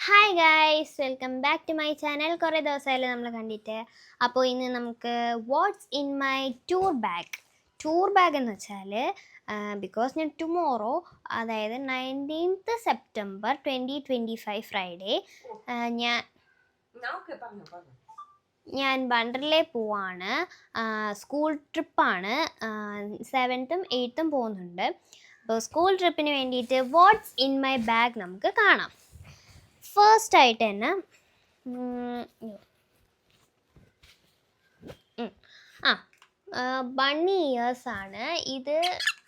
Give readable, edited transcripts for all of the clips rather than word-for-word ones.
Hi guys, welcome back to my channel. കുറേ ദിവസമായാലും നമ്മൾ കണ്ടിട്ട്. അപ്പോൾ ഇന്ന് നമുക്ക് what's in my tour bag എന്ന് വെച്ചാൽ ബിക്കോസ് ഞാൻ ടുമോറോ, അതായത് 19th സെപ്റ്റംബർ 2025 ഫ്രൈഡേ ഞാൻ വണ്ടർലേ പോവാണ്. സ്കൂൾ ട്രിപ്പാണ്. 7th 8th പോകുന്നുണ്ട്. അപ്പോൾ സ്കൂൾ ട്രിപ്പിന് വേണ്ടിയിട്ട് വാട്ട്സ് ഇൻ മൈ ബാഗ് നമുക്ക് കാണാം. ഫസ്റ്റ് ആയിട്ട് തന്നെ ബണ്ണി ഇയേഴ്സ് ആണ് ഇത്.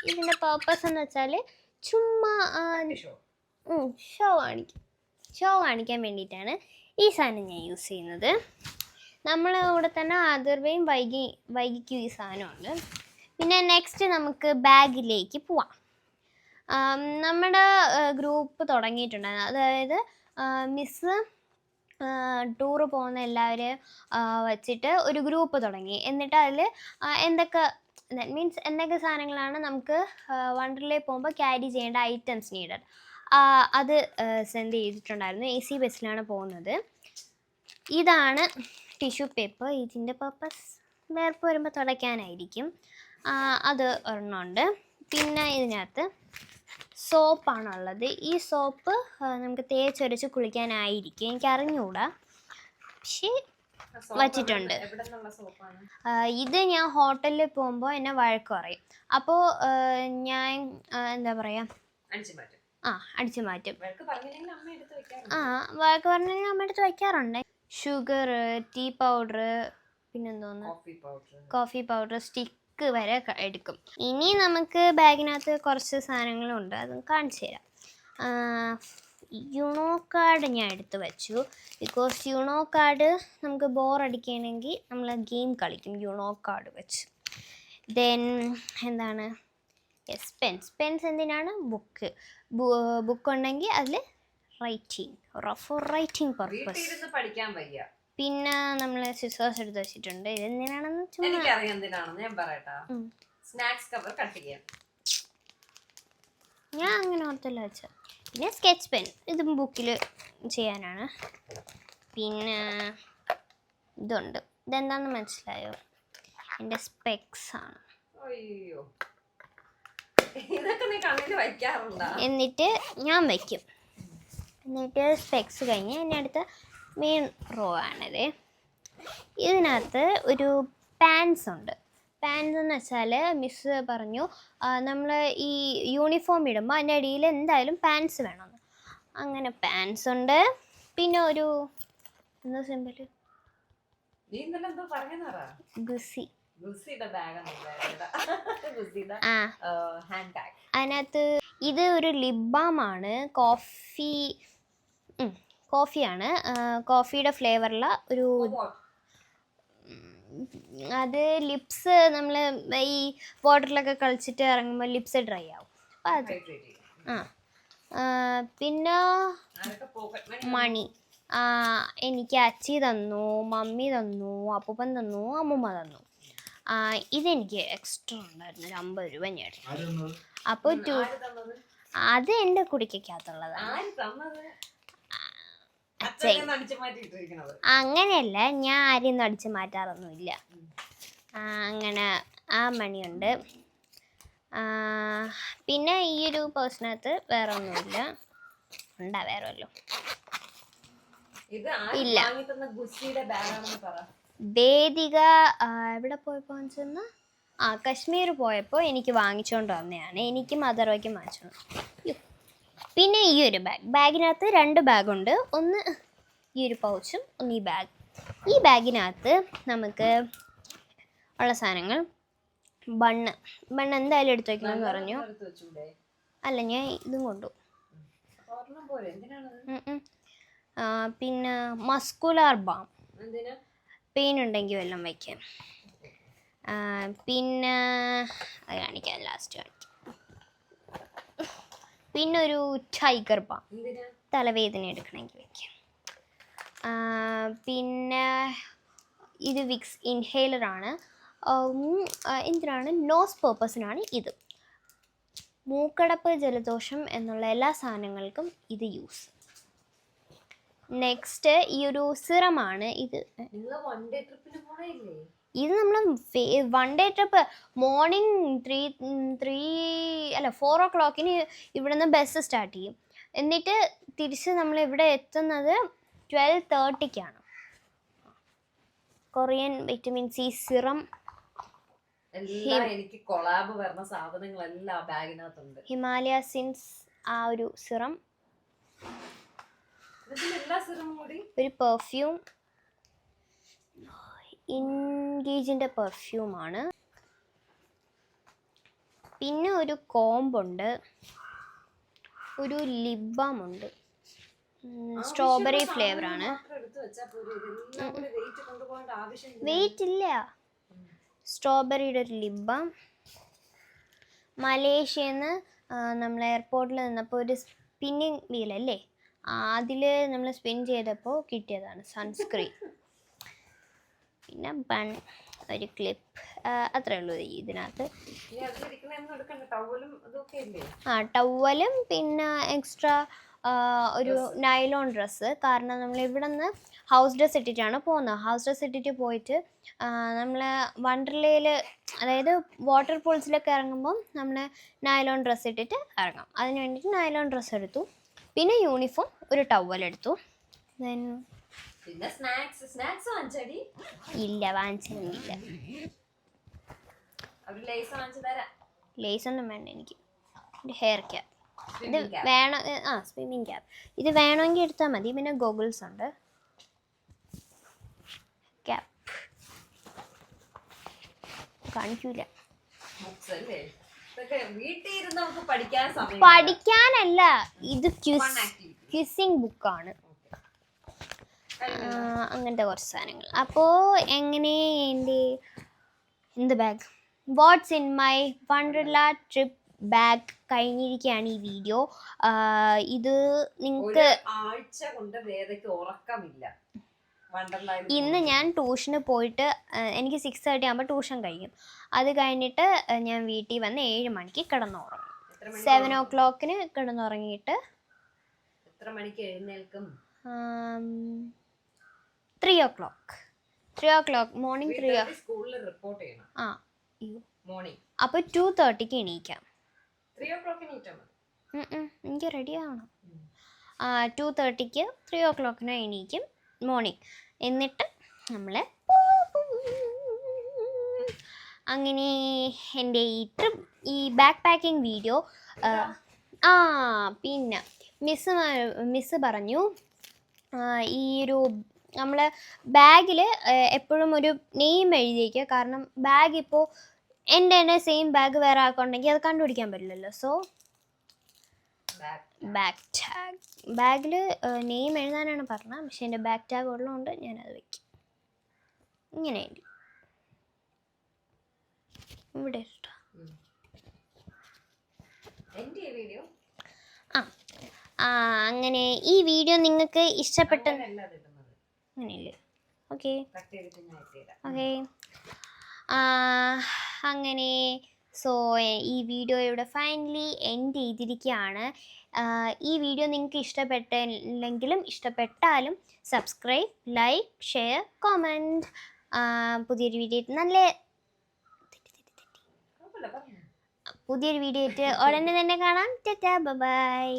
ഇതിൻ്റെ പർപ്പസ് എന്ന് വെച്ചാൽ ചുമ്മാ ഷോ കാണിക്കാൻ വേണ്ടിയിട്ടാണ് ഈ സാധനം ഞാൻ യൂസ് ചെയ്യുന്നത്. നമ്മളിവിടെ തന്നെ ആതിർവയും വൈകിക്കും ഈ സാധനമുണ്ട്. പിന്നെ നെക്സ്റ്റ് നമുക്ക് ബാഗിലേക്ക് പോവാം. നമ്മുടെ ഗ്രൂപ്പ് തുടങ്ങിയിട്ടുണ്ടായിരുന്നു. അതായത് മിസ്സ് ടൂറ് പോകുന്ന എല്ലാവരും വച്ചിട്ട് ഒരു ഗ്രൂപ്പ് തുടങ്ങി. എന്നിട്ട് അതിൽ എന്തൊക്കെ സാധനങ്ങളാണ് നമുക്ക് വണ്ടർലേ പോകുമ്പോൾ ക്യാരി ചെയ്യേണ്ട ഐറ്റംസ് നീഡഡ്, അത് സെൻഡ് ചെയ്തിട്ടുണ്ടായിരുന്നു. AC ബസ്സിലാണ് പോകുന്നത്. ഇതാണ് ടിഷ്യൂ പേപ്പർ. ഇതിൻ്റെ പർപ്പസ് വേർപ്പ് വരുമ്പോൾ തുടയ്ക്കാനായിരിക്കും. അത് ഒരെണ്ണമുണ്ട്. പിന്നെ ഇതിനകത്ത് സോപ്പാണുള്ളത്. ഈ സോപ്പ് നമുക്ക് തേച്ചൊരച്ച് കുളിക്കാനായിരിക്കും. എനിക്ക് അറിഞ്ഞുകൂടാ, പക്ഷേ വച്ചിട്ടുണ്ട്. ഇത് ഞാൻ ഹോട്ടലിൽ പോകുമ്പോൾ എന്നെ വഴക്ക് പറയും. അപ്പോൾ ഞാൻ എന്താ പറയുക, അടിച്ചു മാറ്റും. വഴക്ക് പറഞ്ഞില്ലെങ്കിൽ അമ്മ എടുത്ത് വയ്ക്കാറുണ്ട്. ഷുഗർ, ടീ പൗഡർ, പിന്നെന്തോന്ന്, കോഫി പൗഡർ, സ്റ്റിക്ക് വരെ എടുക്കും. ഇനി നമുക്ക് ബാഗിനകത്ത് കുറച്ച് സാധനങ്ങളുണ്ട്, അത് കാണിച്ചു തരാം. യുണോ കാർഡ് ഞാൻ എടുത്ത് വെച്ചു. ബിക്കോസ് യുണോ കാർഡ് നമുക്ക് ബോറടിക്കുകയാണെങ്കിൽ നമ്മൾ ഗെയിം കളിക്കും യുണോ കാർഡ് വെച്ച്. ദെൻ എന്താണ്, പെൻസ് എന്തിനാണ്, ബുക്ക് ഉണ്ടെങ്കിൽ അതിൽ ഫോർ റൈറ്റിംഗ് പർപ്പസ്. പിന്നെ നമ്മൾ സിസേഴ്സ് എടുത്ത് വെച്ചിട്ടുണ്ട്. ഇതെന്തിനാണെന്ന് ഞാൻ അങ്ങനെ ഓർത്തല്ല വെച്ച. പിന്നെ സ്കെച്ച് പെൻ, ഇതും ബുക്കിൽ ചെയ്യാനാണ്. പിന്നെ ഇതുണ്ട്. ഇതെന്താണെന്ന് മനസ്സിലായോ? എൻ്റെ സ്പെക്സ് ആണ്. എന്നിട്ട് ഞാൻ വയ്ക്കും. എന്നിട്ട് സ്പെക്സ് കഴിഞ്ഞ് എന്നെ അടുത്ത മെയിൻ റോ ആണിത്. ഇതിനകത്ത് ഒരു പാൻസ് ഉണ്ട്. പാൻസ് എന്ന് വെച്ചാൽ മിസ് പറഞ്ഞു നമ്മൾ ഈ യൂണിഫോം ഇടുമ്പോൾ അതിൻ്റെ അടിയിൽ എന്തായാലും പാൻസ് വേണമെന്ന്. അങ്ങനെ പാൻസ് ഉണ്ട്. പിന്നെ ഒരു എന്താ സിമ്പിൾ, അതിനകത്ത് ഇത് ഒരു ലിപ് ബാം ആണ്. കോഫിയാണ്. കോഫിയുടെ ഫ്ലേവറുള്ള ഒരു, അത് ലിപ്സ് നമ്മൾ ഈ വാട്ടറിലൊക്കെ കളിച്ചിട്ട് ഇറങ്ങുമ്പോൾ ലിപ്സ് ഡ്രൈ ആവും. അപ്പം അത് പിന്നെ മണി എനിക്ക് അച്ചി തന്നു, മമ്മി തന്നു, അപ്പൂപ്പൻ തന്നു, അമ്മൂമ്മ തന്നു. ഇതെനിക്ക് എക്സ്ട്രാ ഉണ്ടായിരുന്നു, ഒരു 50 രൂപ ഞാൻ എടുത്തു. അപ്പോൾ അത് എൻ്റെ കുടിക്കകത്തുള്ളതാണ്. അങ്ങനെയല്ല, ഞാൻ ആരെയൊന്നും അടിച്ചു മാറ്റാറൊന്നുമില്ല. അങ്ങനെ ആ മണിയുണ്ട്. പിന്നെ ഈ ഒരു പേഴ്സിനകത്ത് വേറെ ഒന്നുമില്ല. ഉണ്ടാ വേറെ വല്ലോ ഇല്ല. വേദിക എവിടെ പോയപ്പോൾ വാങ്ങിച്ചെന്ന്, കശ്മീർ പോയപ്പോൾ എനിക്ക് വാങ്ങിച്ചുകൊണ്ട് വന്നതാണ്. എനിക്കും മദർവയ്ക്കും വാങ്ങിച്ചു. പിന്നെ ഈ ഒരു ബാഗിനകത്ത് 2 ബാഗുണ്ട്. ഒന്ന് ഈ ഒരു പൗച്ചും, ഒന്ന് ഈ ബാഗ്. ഈ ബാഗിനകത്ത് നമുക്ക് ഉള്ള സാധനങ്ങൾ, ബണ്ണ് എന്തായാലും എടുത്തു വയ്ക്കണമെന്ന് പറഞ്ഞു. അല്ല, ഞാൻ ഇതും കൊണ്ടു. പിന്നെ മസ്കുലാർ ബാം, പെയിൻ ഉണ്ടെങ്കിൽ വല്ലതും വയ്ക്കാം. പിന്നെ അത് കാണിക്കാം, ലാസ്റ്റ് കാണിക്കാം. പിന്നെ ഒരു ടൈഗർ ബാം, തലവേദന എടുക്കണമെങ്കിൽ വയ്ക്കാം. പിന്നെ ഇത് വിക്സ് ഇൻഹേലറാണ്. എന്തിനാണ്, നോസ് പർപ്പസിനാണ് ഇത്. മൂക്കടപ്പ്, ജലദോഷം എന്നുള്ള എല്ലാ സാധനങ്ങൾക്കും ഇത് യൂസ്. നെക്സ്റ്റ് ഈ ഒരു സിറമാണ് ഇത്. നിങ്ങൾ വൺ ഡേ ട്രിപ്പിന് പോണേല്ലേ? ഇത് നമ്മൾ 1 ഡേ ട്രിപ്പ്. മോർണിംഗ് 4 o'clock ഇവിടുന്ന് ബസ് സ്റ്റാർട്ട് ചെയ്യും. എന്നിട്ട് തിരിച്ച് നമ്മൾ ഇവിടെ എത്തുന്നത് 12:30 കൊറിയൻ വിറ്റമിൻ സി സിറം, എല്ലാം എനിക്ക് കൊളാബ് വരുന്ന സാധനങ്ങളെല്ലാം ബാഗിനകത്തുണ്ട്. ഹിമാലയ സിൻസ് ആ ഒരു സിറം, ഒരു പെർഫ്യൂം, ഇൻഗേജിൻ്റെ പെർഫ്യൂമാണ്. പിന്നെ ഒരു കോമ്പുണ്ട്, ഒരു ലിപ് ബാം ഉണ്ട്, സ്ട്രോബെറി ഫ്ലേവറാണ്. വെയിറ്റ് ഇല്ല. സ്ട്രോബെറിയുടെ ഒരു ലിപ് ബാം. മലേഷ്യയിൽ നിന്ന് നമ്മൾ എയർപോർട്ടിൽ നിന്നപ്പോൾ ഒരു സ്പിന്നിങ് വീലല്ലേ, അതിൽ നമ്മൾ സ്പിൻ ചെയ്തപ്പോൾ കിട്ടിയതാണ് സൺസ്ക്രീൻ. പിന്നെ ബൺ, ഒരു ക്ലിപ്പ്, അത്രേ ഉള്ളൂ ഇതിനകത്ത്. ടവലും പിന്നെ എക്സ്ട്രാ ഒരു നൈലോൺ ഡ്രസ്സ്. കാരണം നമ്മൾ ഇവിടെ നിന്ന് ഹൗസ് ഡ്രസ്സ് ഇട്ടിട്ടാണ് പോകുന്നത്. ഹൗസ് ഡ്രസ്സ് ഇട്ടിട്ട് പോയിട്ട് നമ്മൾ വണ്ടർലയിൽ, അതായത് വാട്ടർ പൂൾസിലൊക്കെ ഇറങ്ങുമ്പം നമ്മൾ നൈലോൺ ഡ്രസ്സ് ഇട്ടിട്ട് ഇറങ്ങാം. അതിന് വേണ്ടിയിട്ട് നൈലോൺ ഡ്രസ്സ് എടുത്തു. പിന്നെ യൂണിഫോം, ഒരു ടവൽ എടുത്തു. ദെൻ പിന്നെ സ്നാക്സ് വാങ്ങിച്ചടി? ഇല്ല, വാങ്ങിച്ചില്ല. ലേസ് ഒന്നും വേണ്ട എനിക്ക്. ഹെയർ ക്യാപ്പ് ഇത് വേണം. സ്വിമ്മിങ് ക്യാപ്പ് ഇത് വേണമെങ്കിൽ എടുത്താൽ മതി. പിന്നെ ഗോഗിൾസ് ഉണ്ട്, ക്യാപ്പ് കാണിക്കൂല. പഠിക്കാനല്ല, ഇത് ക്വിസിങ് ബുക്കാണ്. അങ്ങനത്തെ കുറച്ച് സാധനങ്ങൾ. അപ്പോൾ എങ്ങനെ എന്ത് bag, watts in my Wonderla trip bag കഴിഞ്ഞിരിക്കുകയാണ് ഈ വീഡിയോ. ഇത് നിങ്ങൾക്ക് ആഴ്ച കൊണ്ട് വേദയ്ക്ക് ഉറക്കമില്ല. ഇന്ന് ഞാൻ ട്യൂഷന് പോയിട്ട് എനിക്ക് 6:30 ആകുമ്പോൾ ട്യൂഷൻ കഴിയും. അത് കഴിഞ്ഞിട്ട് ഞാൻ വീട്ടിൽ വന്ന് 7 മണിക്ക് കിടന്നുറങ്ങും. 7 o'clock കിടന്നുറങ്ങിയിട്ട് എത്ര മണിക്ക് എഴുന്നേൽക്കും? 3 o'clock മോർണിംഗ്. 3 സ്കൂളിൽ റിപ്പോർട്ട് ചെയ്യണം. മോർണിംഗ്. അപ്പോൾ 2:30 എണീക്കാം. 3 o'clock എണീറ്റാൽ മതി. എനിക്ക് റെഡി ആവണം. 2:30 3 o'clock എണീക്കും മോർണിംഗ്. എന്നിട്ട് നമ്മൾ അങ്ങനെ എൻ്റെ ഈ ബാക്ക് പാക്കിംഗ് വീഡിയോ. പിന്നെ മിസ്സ് പറഞ്ഞു, ഈ ഒരു നമ്മൾ ബാഗിൽ എപ്പോഴും ഒരു നെയിം എഴുതിയേക്കുക. കാരണം ബാഗ് ഇപ്പോൾ എൻ്റെ തന്നെ സെയിം ബാഗ് വേറെ ആക്കുന്നുണ്ടെങ്കിൽ അത് കണ്ടുപിടിക്കാൻ പറ്റില്ലല്ലോ. സോ ബാക്ക് ടാഗ്, ബാഗിൽ നെയിം എഴുതാനാണ് പറഞ്ഞത്. പക്ഷെ എൻ്റെ ബാക്ക് ടാഗ് ഉള്ളതുകൊണ്ട് ഞാനത് വയ്ക്കും. ഇങ്ങനെ ഇവിടെ ഇഷ്ടം. അങ്ങനെ ഈ വീഡിയോ നിങ്ങൾക്ക് ഇഷ്ടപ്പെട്ട അങ്ങനെയല്ലേ? ഓക്കെ. അങ്ങനെ സോ ഈ വീഡിയോ ഇവിടെ ഫൈനലി എൻഡ് ചെയ്തിരിക്കുകയാണ്. ഈ വീഡിയോ നിങ്ങൾക്ക് ഇഷ്ടപ്പെട്ടില്ലെങ്കിലും ഇഷ്ടപ്പെട്ടാലും സബ്സ്ക്രൈബ്, ലൈക്ക്, ഷെയർ, കോമൻറ്റ്. പുതിയൊരു വീഡിയോ പുതിയൊരു വീഡിയോ ആയിട്ട് ഉടനെ തന്നെ കാണാം. ടാറ്റാ, ബൈ.